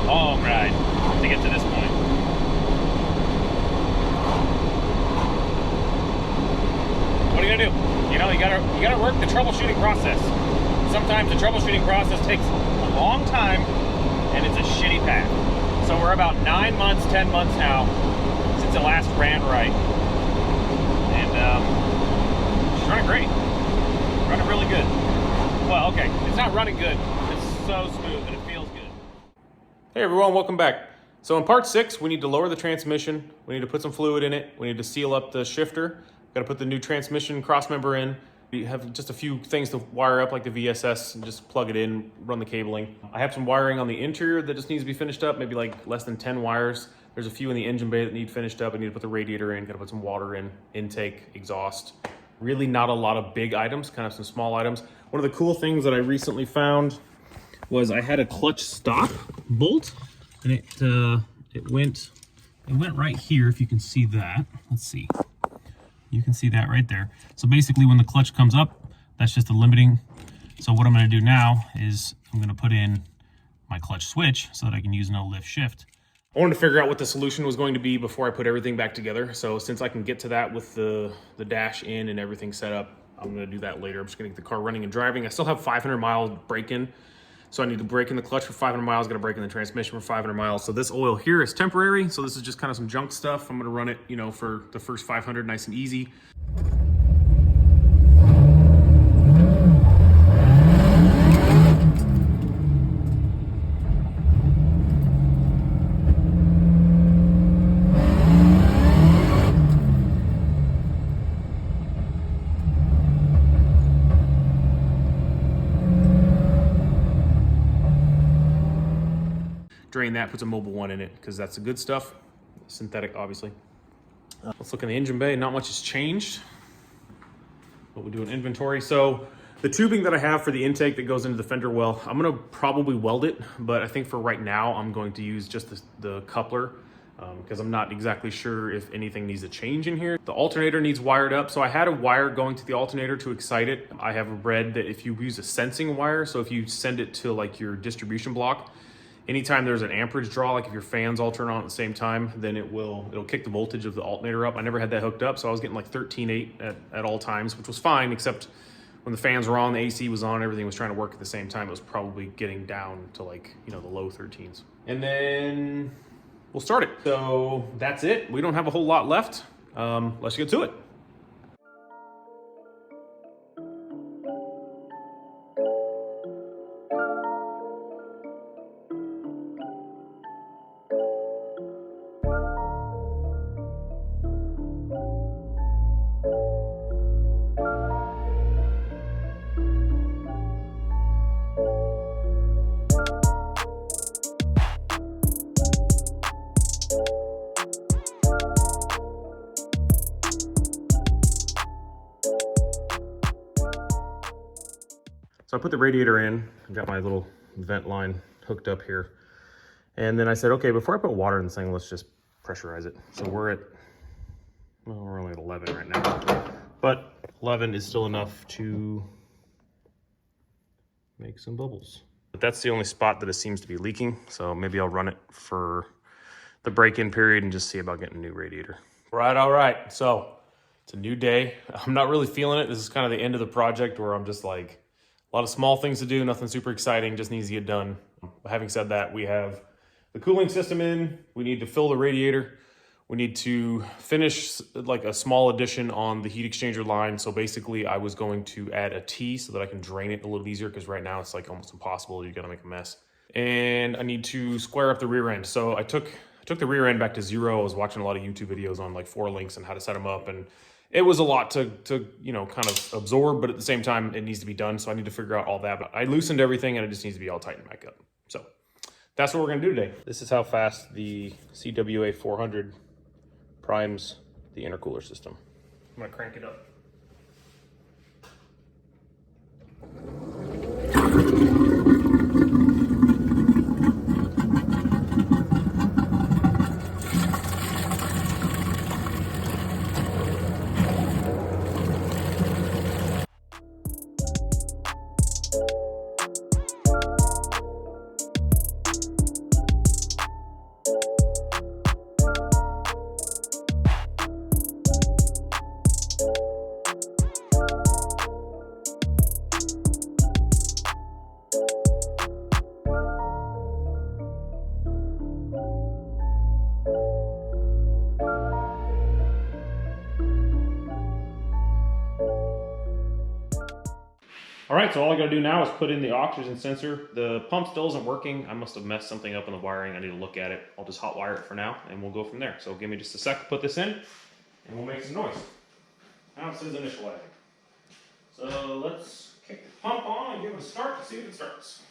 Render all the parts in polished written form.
Long ride to get to this point. What are you gonna do? You know, you gotta work the troubleshooting process. Sometimes the troubleshooting process takes a long time and it's a shitty path. So we're about 9 months, 10 months now since it last ran right. And she's running great. Running really good. Well, okay, it's not running good. It's so smooth and it feels good. Hey everyone, welcome back. So in part 6, we need to lower the transmission. We need to put some fluid in it. We need to seal up the shifter. Got to put the new transmission cross member in. We have just a few things to wire up, like the VSS, and just plug it in, run the cabling. I have some wiring on the interior that just needs to be finished up, maybe like less than 10 wires. There's a few in the engine bay that need finished up. I need to put the radiator in, got to put some water in, intake, exhaust. Really not a lot of big items, kind of some small items. One of the cool things that I recently found was I had a clutch stop bolt, and it went right here, if you can see that. Let's see. You can see that right there. So basically when the clutch comes up, that's just the limiting. So what I'm gonna do now is I'm gonna put in my clutch switch so that I can use no lift shift. I wanted to figure out what the solution was going to be before I put everything back together. So since I can get to that with the dash in and everything set up, I'm gonna do that later. I'm just gonna get the car running and driving. I still have 500 miles break-in. So I need to break in the clutch for 500 miles, gotta break in the transmission for 500 miles. So this oil here is temporary. So this is just kind of some junk stuff. I'm gonna run it, you know, for the first 500, nice and easy. Drain that, put some mobile one in it because that's the good stuff. Synthetic, obviously. Let's look in the engine bay. Not much has changed. But we'll do an inventory. So the tubing that I have for the intake that goes into the fender well, I'm gonna probably weld it, but I think for right now, I'm going to use just the coupler because I'm not exactly sure if anything needs to change in here. The alternator needs wired up. So I had a wire going to the alternator to excite it. I have read that if you use a sensing wire, so if you send it to like your distribution block, anytime there's an amperage draw, like if your fans all turn on at the same time, then it'll kick the voltage of the alternator up. I never had that hooked up, so I was getting like 13.8 at all times, which was fine, except when the fans were on, the AC was on, everything was trying to work at the same time. It was probably getting down to like, you know, the low 13s. And then we'll start it. So that's it. We don't have a whole lot left. Let's get to it. So I put the radiator in, got my little vent line hooked up here. And then I said, okay, before I put water in this thing, let's just pressurize it. So we're only at 11 right now, but 11 is still enough to make some bubbles. But that's the only spot that it seems to be leaking. So maybe I'll run it for the break-in period and just see about getting a new radiator. All right. So it's a new day. I'm not really feeling it. This is kind of the end of the project where I'm just like, a lot of small things to do, nothing super exciting, just needs to get done. But having said that, we have the cooling system in, we need to fill the radiator, we need to finish like a small addition on the heat exchanger line. So basically I was going to add a T so that I can drain it a little easier because right now it's like almost impossible, you gotta make a mess. And I need to square up the rear end. So I took the rear end back to 0. I was watching a lot of YouTube videos on like 4 links and how to set them up, and it was a lot to you know, kind of absorb, but at the same time, it needs to be done. So I need to figure out all that. But I loosened everything and it just needs to be all tightened back up. So that's what we're gonna do today. This is how fast the CWA 400 primes the intercooler system. I'm gonna crank it up. right, so all I gotta do now is put in the oxygen sensor. The pump still isn't working. I must have messed something up in the wiring. I need to look at it. I'll just hot wire it for now, and we'll go from there. So give me just a sec to put this in, and we'll make some noise. Now it says initializing. So let's kick the pump on and give it a start to see if it starts.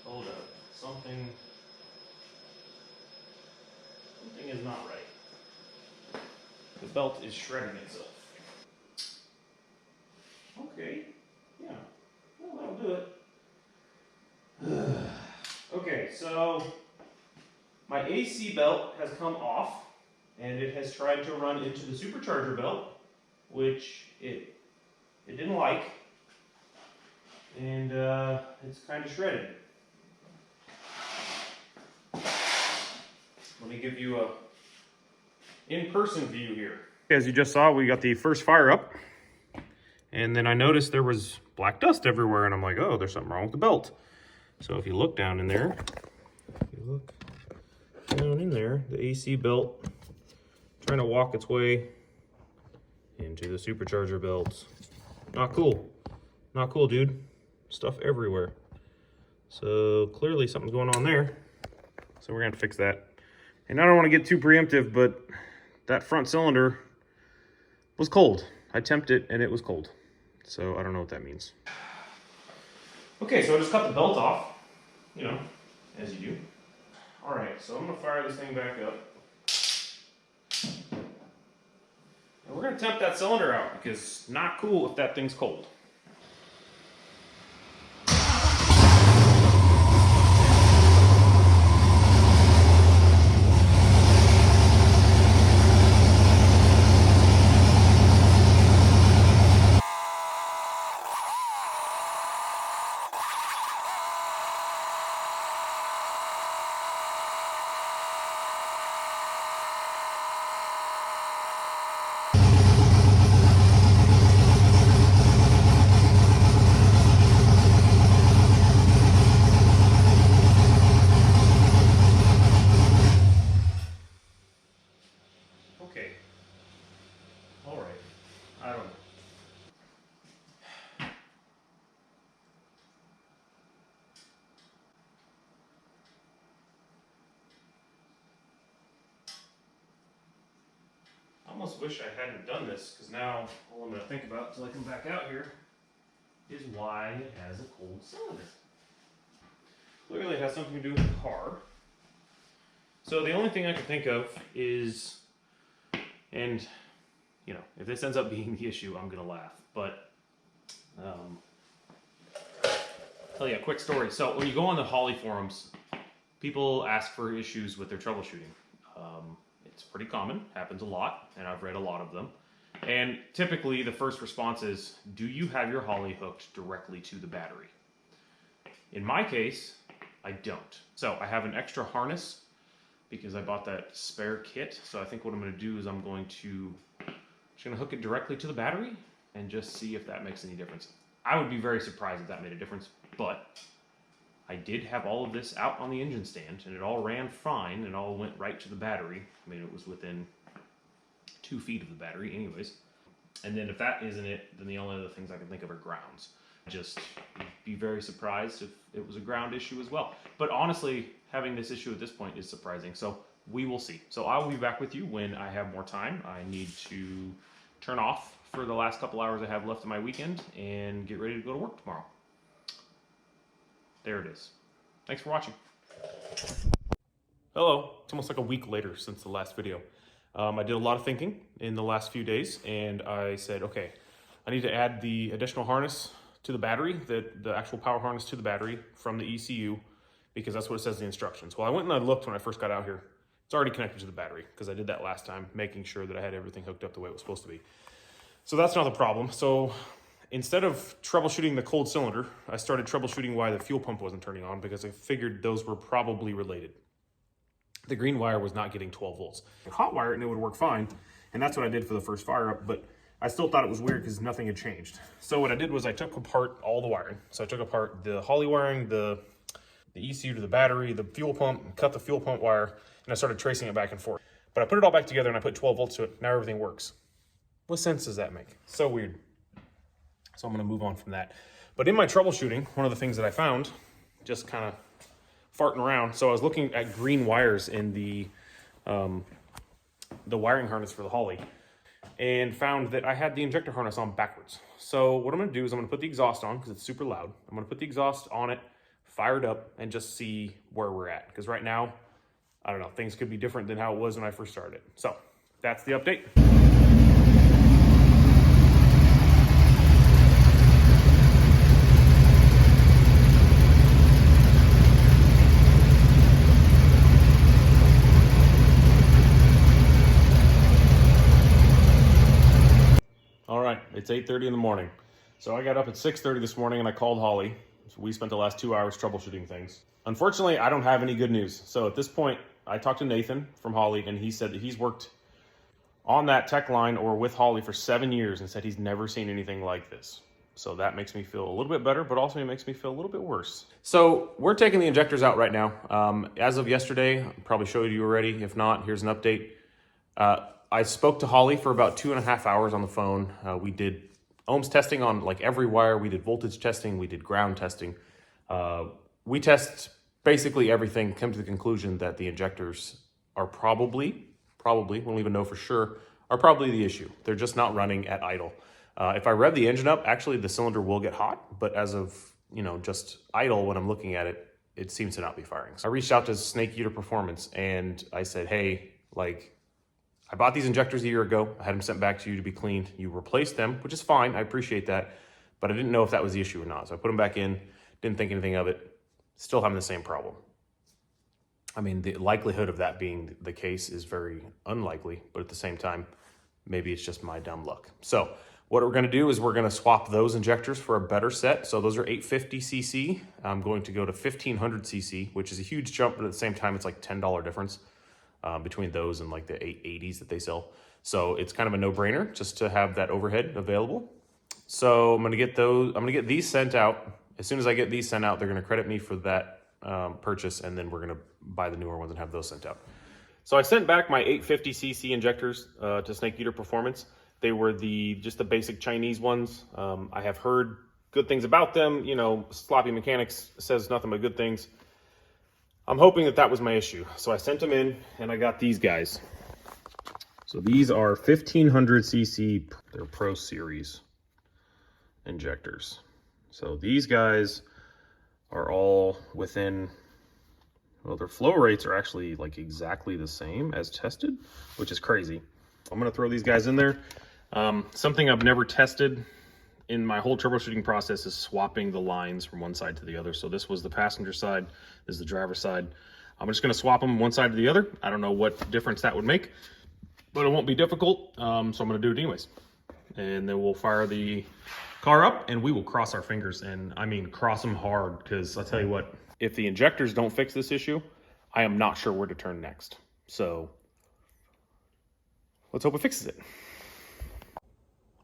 Hold up. Something is not right. The belt is shredding itself. Okay. Yeah. Well, that'll do it. Okay, so my AC belt has come off, and it has tried to run into the supercharger belt, which it didn't like, and it's kind of shredded. Let me give you a in-person view here. As you just saw, we got the first fire up, and then I noticed there was black dust everywhere, and I'm like, oh, there's something wrong with the belt. So if you look down in there, the AC belt trying to walk its way into the supercharger belt. Not cool. Not cool, dude. Stuff everywhere. So clearly something's going on there. So we're gonna have to fix that. And I don't want to get too preemptive, but that front cylinder was cold. I temped it and it was cold. So I don't know what that means. Okay, so I just cut the belt off, you know, as you do. All right, so I'm gonna fire this thing back up. And we're gonna temp that cylinder out because not cool if that thing's cold. Okay. All right. I don't know. I almost wish I hadn't done this, because now all I'm going to think about until I come back out here is why it has a cold cylinder. Clearly it has something to do with the car. So the only thing I can think of is, and you know, if this ends up being the issue, I'm going to laugh, but tell you a quick story. So when you go on the Holly forums, people ask for issues with their troubleshooting. It's pretty common, happens a lot, and I've read a lot of them. And typically the first response is, do you have your Holly hooked directly to the battery? In my case, I don't. So I have an extra harness because I bought that spare kit. So I think what I'm going to do is I'm going to hook it directly to the battery and just see if that makes any difference. I would be very surprised if that made a difference, but I did have all of this out on the engine stand, and it all ran fine. It all went right to the battery. I mean, it was within 2 feet of the battery anyways. And then if that isn't it, then the only other things I can think of are grounds. Just be very surprised if it was a ground issue as well. But honestly, having this issue at this point is surprising. So we will see. So I will be back with you when I have more time. I need to turn off for the last couple hours I have left of my weekend and get ready to go to work tomorrow. There it is. Thanks for watching. Hello. It's almost like a week later since the last video. I did a lot of thinking in the last few days, and I said, okay, I need to add the additional harness to the battery, the actual power harness to the battery from the ECU, because that's what it says in the instructions. Well, I went and I looked when I first got out here. It's already connected to the battery because I did that last time, making sure that I had everything hooked up the way it was supposed to be. So that's not the problem. So instead of troubleshooting the cold cylinder, I started troubleshooting why the fuel pump wasn't turning on, because I figured those were probably related. The green wire was not getting 12 volts. I hot wire it and it would work fine, and that's what I did for the first fire up, but I still thought it was weird because nothing had changed. So what I did was I took apart all the wiring. So I took apart the Holley wiring, the ECU to the battery, the fuel pump, and cut the fuel pump wire, and I started tracing it back and forth. But I put it all back together and I put 12 volts to it. Now everything works. What sense does that make? So weird. So I'm gonna move on from that. But in my troubleshooting, one of the things that I found, just kind of farting around, so I was looking at green wires in the wiring harness for the Holley, and found that I had the injector harness on backwards. So what I'm gonna do is I'm gonna put the exhaust on because it's super loud. I'm gonna put the exhaust on it, fire it up, and just see where we're at. Because right now, I don't know, things could be different than how it was when I first started. So that's the update. All right, it's 8:30 in the morning. So I got up at 6:30 this morning and I called Holley. So we spent the last 2 hours troubleshooting things. Unfortunately, I don't have any good news. So at this point, I talked to Nathan from Holley, and he said that he's worked on that tech line or with Holley for 7 years and said he's never seen anything like this. So that makes me feel a little bit better, but also it makes me feel a little bit worse. So we're taking the injectors out right now. As of yesterday, I probably showed you already. If not, here's an update. I spoke to Holley for about 2.5 hours on the phone. We did ohms testing on like every wire. We did voltage testing. We did ground testing. We test basically everything, come to the conclusion that the injectors are probably, we don't even know for sure, are probably the issue. They're just not running at idle. If I rev the engine up, actually the cylinder will get hot, but as of, just idle when I'm looking at it, it seems to not be firing. So I reached out to Snake Eater Performance and I said, hey, I bought these injectors a year ago. I had them sent back to you to be cleaned. You replaced them, which is fine. I appreciate that. But I didn't know if that was the issue or not. So I put them back in, didn't think anything of it. Still having the same problem. I mean, the likelihood of that being the case is very unlikely, but at the same time, maybe it's just my dumb luck. So what we're gonna do is we're gonna swap those injectors for a better set. So those are 850 cc. I'm going to go to 1500 cc, which is a huge jump, but at the same time, it's like $10 difference. Between those and like the 880s that they sell. So it's kind of a no-brainer just to have that overhead available. So I'm gonna get these sent out. As soon as I get these sent out, they're gonna credit me for that purchase, and then we're gonna buy the newer ones and have those sent out. So I sent back my 850 cc injectors to Snake Eater Performance. They were just the basic Chinese ones. I have heard good things about them. Sloppy Mechanics says nothing but good things. I'm hoping that was my issue. So I sent them in and I got these guys. So these are 1500 cc, they're Pro Series injectors. So these guys are all within, well, their flow rates are actually like exactly the same as tested, which is crazy. I'm gonna throw these guys in there. Something I've never tested in my whole troubleshooting process is swapping the lines from one side to the other. So this was the passenger side, this is the driver's side. I'm just gonna swap them one side to the other. I don't know what difference that would make, but it won't be difficult. So I'm gonna do it anyways. And then we'll fire the car up and we will cross our fingers, and I mean cross them hard, because I'll tell you what, if the injectors don't fix this issue, I am not sure where to turn next. So let's hope it fixes it.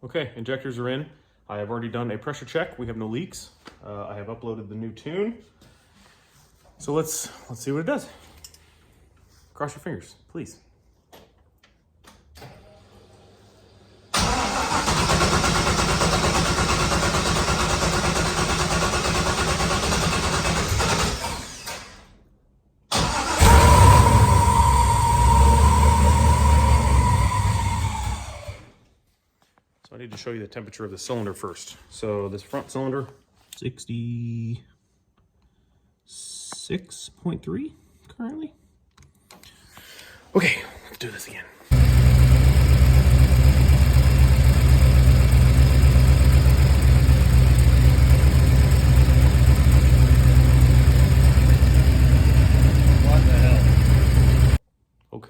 Okay, injectors are in. I have already done a pressure check. We have no leaks. I have uploaded the new tune. So let's see what it does. Cross your fingers, please. So I need to show you the temperature of the cylinder first. So this front cylinder, 66.3 currently. Okay, let's do this again.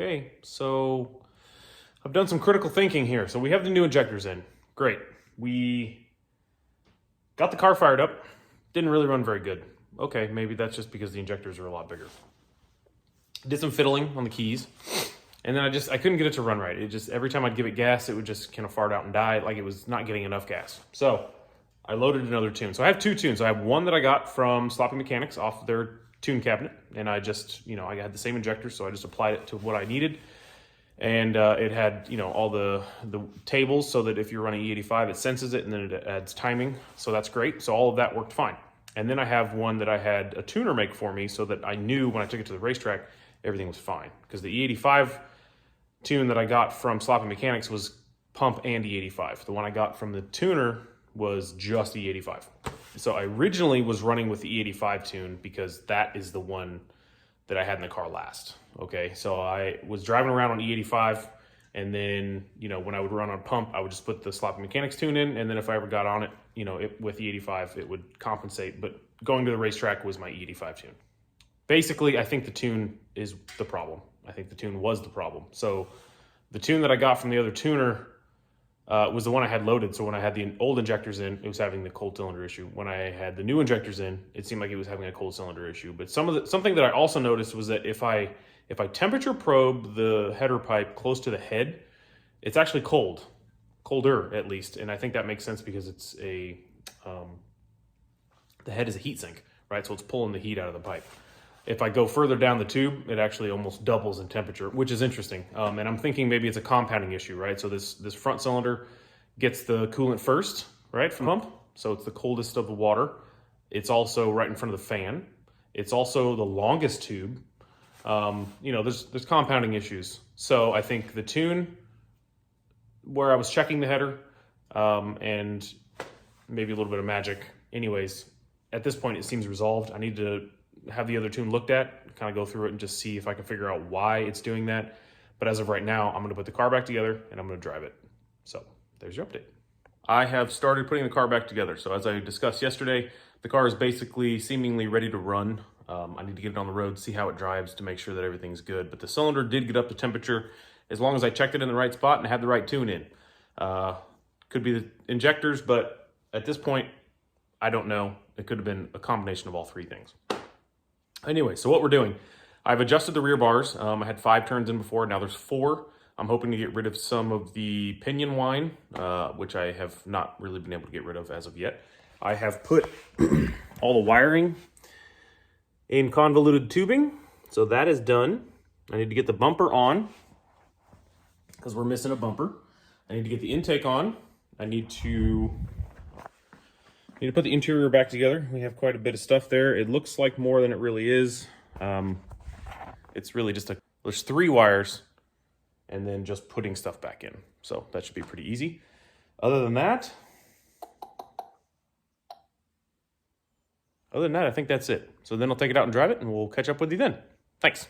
Okay, so I've done some critical thinking here. So we have the new injectors in. Great. We got the car fired up. Didn't really run very good. Okay, maybe that's just because the injectors are a lot bigger. Did some fiddling on the keys. And then I couldn't get it to run right. It just, every time I'd give it gas, it would just kind of fart out and die. Like it was not getting enough gas. So I loaded another tune. So I have two tunes. I have one that I got from Sloppy Mechanics off their tune cabinet. And I just, I had the same injector, so I just applied it to what I needed. And it had, all the tables so that if you're running E85, it senses it and then it adds timing. So that's great. So all of that worked fine. And then I have one that I had a tuner make for me so that I knew when I took it to the racetrack, everything was fine. Because the E85 tune that I got from Sloppy Mechanics was pump and E85. The one I got from the tuner was just E85. So I originally was running with the E85 tune because that is the one that I had in the car last. Okay, so I was driving around on E85, and then, when I would run on pump, I would just put the Sloppy Mechanics tune in, and then if I ever got on it, with E85, it would compensate. But going to the racetrack was my E85 tune. Basically, I think the tune is the problem. I think the tune was the problem. So the tune that I got from the other tuner was the one I had loaded. So when I had the old injectors in, it was having the cold cylinder issue. When I had the new injectors in, it seemed like it was having a cold cylinder issue. But something that I also noticed was that if I temperature probe the header pipe close to the head, it's actually colder at least. And I think that makes sense because it's the head is a heat sink, right? So it's pulling the heat out of the pipe. If I go further down the tube, it actually almost doubles in temperature, which is interesting. And I'm thinking maybe it's a compounding issue, right? So this front cylinder gets the coolant first, right, from the pump. So it's the coldest of the water. It's also right in front of the fan. It's also the longest tube. There's compounding issues. So I think the tune, where I was checking the header, and maybe a little bit of magic. Anyways, at this point, it seems resolved. I need to have the other tune looked at, kind of go through it and just see if I can figure out why it's doing that. But as of right now, I'm going to put the car back together and I'm going to drive it. So there's your update. I have started putting the car back together. So as I discussed yesterday, the car is basically seemingly ready to run. I need to get it on the road, see how it drives to make sure that everything's good. But the cylinder did get up to temperature as long as I checked it in the right spot and had the right tune in. Could be the injectors, but at this point, I don't know. It could have been a combination of all three things. Anyway, so what we're doing, I've adjusted the rear bars. I had 5 turns in before, now there's 4. I'm hoping to get rid of some of the pinion wine, which I have not really been able to get rid of as of yet. I have put all the wiring in convoluted tubing, so that is done. I need to get the bumper on, because we're missing a bumper. I need to get the intake on. I need to put the interior back together. We have quite a bit of stuff there. It looks like more than it really is. It's really just there's 3 wires and then just putting stuff back in. So that should be pretty easy. Other than that, I think that's it. So then I'll take it out and drive it and we'll catch up with you then. Thanks.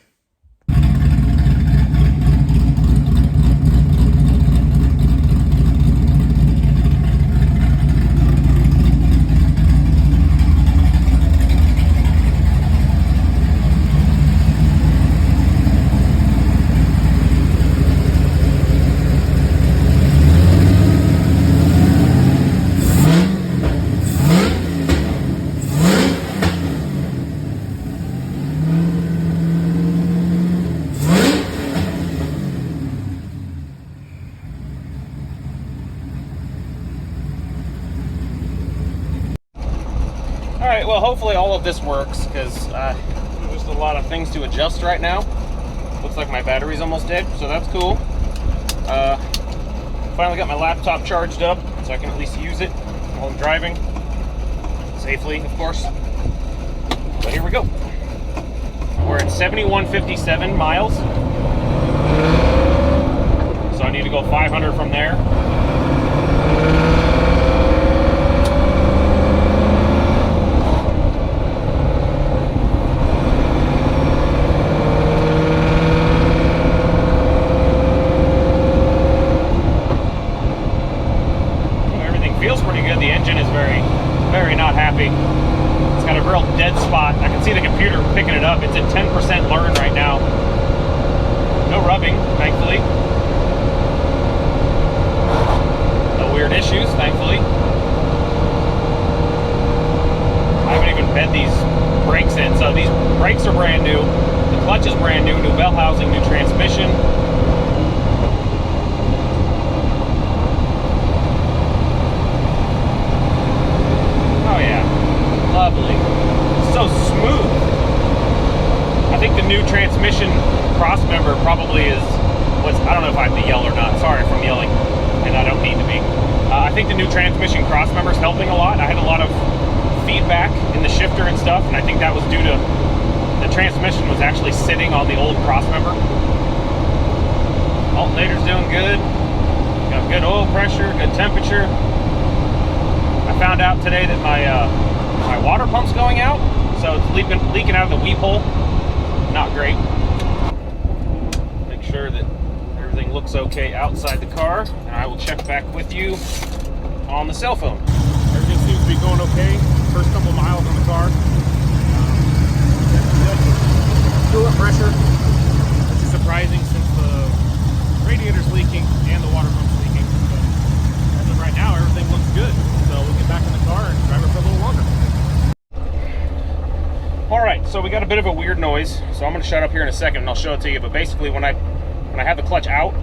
Alright, well hopefully all of this works, because there's just a lot of things to adjust right now. Looks like my battery's almost dead, so that's cool. Finally got my laptop charged up, so I can at least use it while I'm driving. Safely, of course. But here we go. We're at 7157 miles. So I need to go 500 from there. Feels pretty good. The engine is very not happy. It's got a real dead spot. I can see the computer picking it up. It's at 10% learn right now. No No rubbing, thankfully. No weird issues, thankfully. I haven't even bed these brakes in. So these brakes are brand new. The clutch is brand new. New bell housing, new transmission. Oh yeah, lovely. So smooth. I think the new transmission cross member probably is I don't know if I have to yell or not. Sorry if I'm yelling, and I don't need to be. I think the new transmission cross member is helping a lot. I had a lot of feedback in the shifter and stuff, and I think that was due to the transmission was actually sitting on the old cross member. Alternator's doing good. Got good oil pressure, good temperature. I found out today that my water pump's going out, so it's leaking out of the weep hole. Not great. Make sure that everything looks okay outside the car, and I will check back with you on the cell phone. Everything seems to be going okay. First couple miles on the car. Coolant pressure, which is surprising since the radiator's leaking and the water pump's leaking. But as of right now, everything looks good. So we'll get back in the car and drive it for a little longer. All right, so we got a bit of a weird noise, so I'm going to shut up here in a second and I'll show it to you. But basically, when I have the clutch out,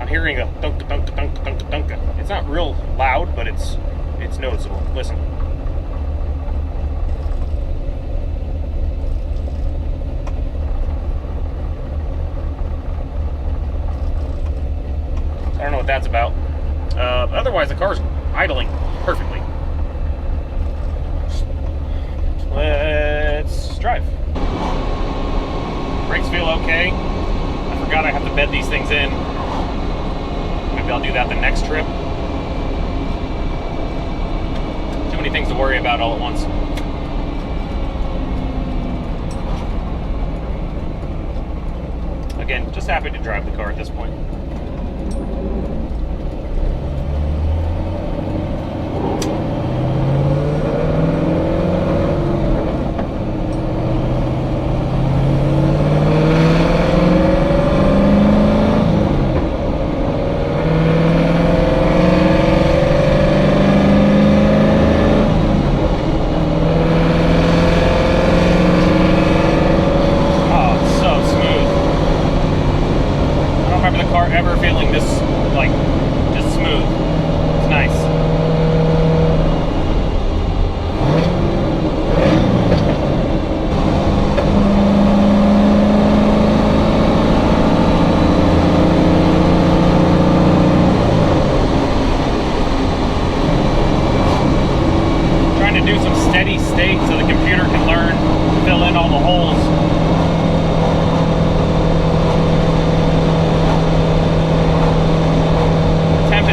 I'm hearing a dunk dunk dunk dunk dunk. It's not real loud, but it's noticeable. Listen. I don't know what that's about. Otherwise, the car's idling perfectly. Let's drive. Brakes feel okay. I forgot I have to bed these things in. Maybe I'll do that the next trip. Too many things to worry about all at once. Again, just happy to drive the car at this point. Ever feeling this just smooth. It's nice. Trying to do some steady state so the computer can learn to fill in all the holes.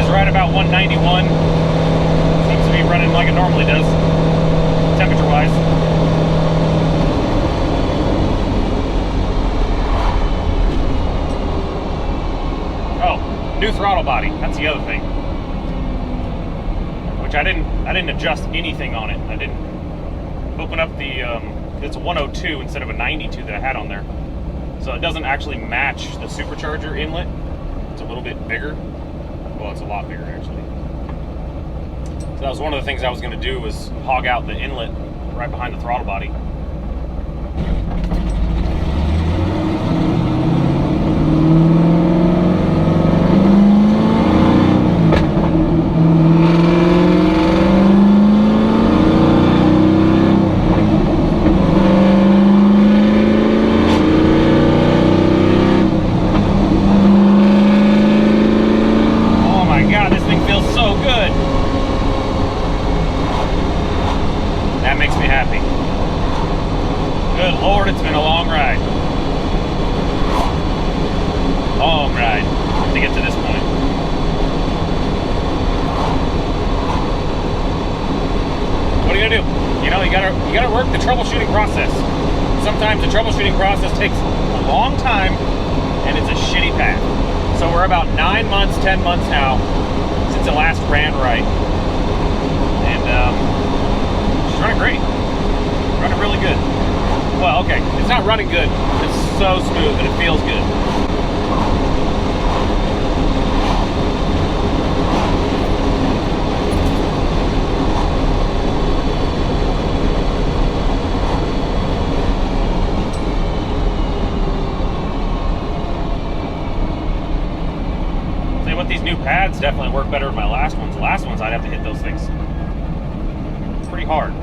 Right about 191. Seems to be running like it normally does, temperature wise. Oh, new throttle body. That's the other thing. Which I didn't adjust anything on it. I didn't open up the it's a 102 instead of a 92 that I had on there. So it doesn't actually match the supercharger inlet. It's a little bit bigger. Well, it's a lot bigger, actually. So that was one of the things I was going to do, was hog out the inlet right behind the throttle body. That makes me happy. Good Lord, it's been a long ride. Long ride to get to this point. What are you gonna do? You know, you gotta work the troubleshooting process. Sometimes the troubleshooting process takes a long time and it's a shitty path. So we're about 9 months, 10 months now since it last ran right. And she's running great. Running really good. Well, okay, it's not running good. It's so smooth and it feels good. these new pads definitely work better than my last ones. The last ones, I'd have to hit those things pretty hard.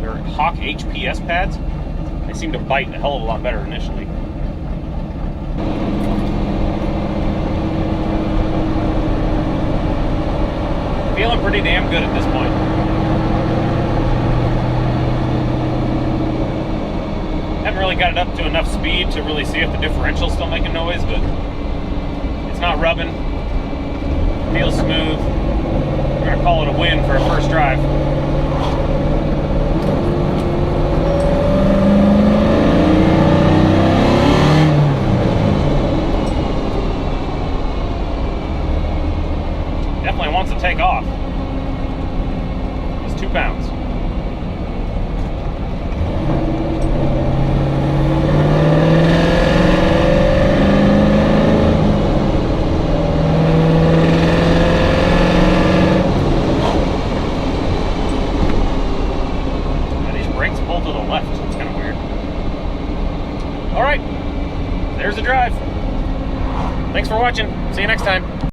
They're Hawk HPS pads. They seem to bite a hell of a lot better initially. Feeling pretty damn good at this point. Haven't really got it up to enough speed to really see if the differential's still making noise, but it's not rubbing. Feels smooth. We're gonna call it a win for a first drive. Definitely wants to take off. It's 2 pounds. All right, there's the drive. Thanks for watching. See you next time.